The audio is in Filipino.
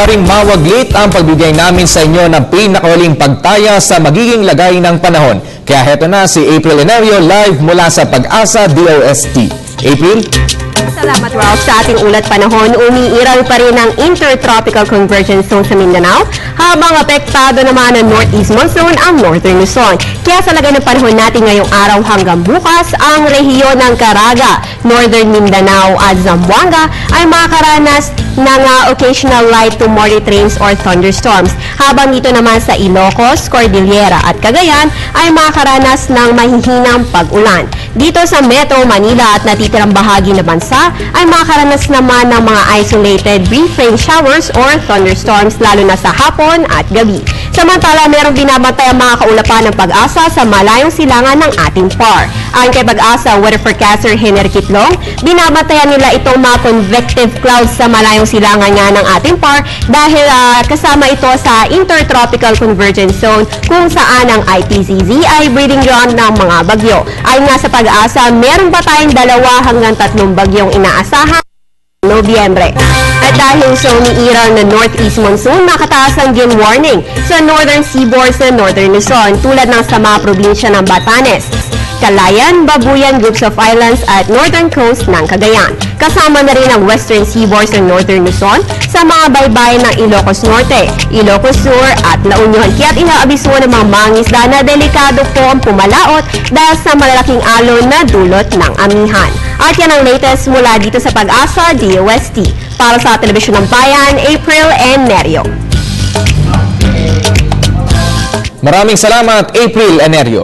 maaaring mawaglit ang pagbigay namin sa inyo ng pinakahuling pagtaya sa magiging lagay ng panahon. Kaya heto na si April Enerio live mula sa Pag-asa DOST. April? Salamat, Ralph. Sa ating ulat panahon, umiiral pa rin ang Intertropical Convergence Zone sa Mindanao habang apektado naman ng Northeast Monsoon ang Northern Luzon. Kaya sa lagay ng panahon natin ngayong araw hanggang bukas, ang rehiyon ng Caraga, Northern Mindanao at Zamboanga ay makakaranas ng occasional light to moderate rains or thunderstorms. Habang dito naman sa Ilocos, Cordillera at Cagayan ay makakaranas ng mahihinang pag-ulan. Dito sa Metro Manila at natitirang bahagi ng bansa ay makakaranas naman ng mga isolated brief rain showers or thunderstorms lalo na sa hapon at gabi. Samantala, mayroong binabantay ang mga kaulapan ng Pag-asa sa malayong silangan ng ating PAR. Ayon kay Pag-asa weather forecaster Henry Kitlong, binabantayan nila itong mga convective clouds sa malayong silangan nga ng ating PAR dahil kasama ito sa Intertropical Convergence Zone kung saan ang ITZZ ay breeding ground ng mga bagyo. Ayon nga sa Pag-asa, meron pa tayong 2 hanggang 3 bagyong inaasahan Nobyembre. At dahil sa umiiral na Northeast Monsoon, nakataas ang gale warning sa Northern Seaboard sa Northern Luzon tulad ng sa mga probinsya ng Batanes, Calayan, Babuyan, groups of islands at northern coast ng Cagayan. Kasama na rin ang Western Seaboard sa Northern Luzon sa mga baybayin ng Ilocos Norte, Ilocos Sur at La Union. Kaya't inaabiso ng mga mangisda na delikado po ang pumalaot dahil sa malalaking alon na dulot ng amihan. At yan ang latest mula dito sa Pag-asa DOST. Para sa Telebisyon ng Bayan, April Enerio. Maraming salamat, April Enerio.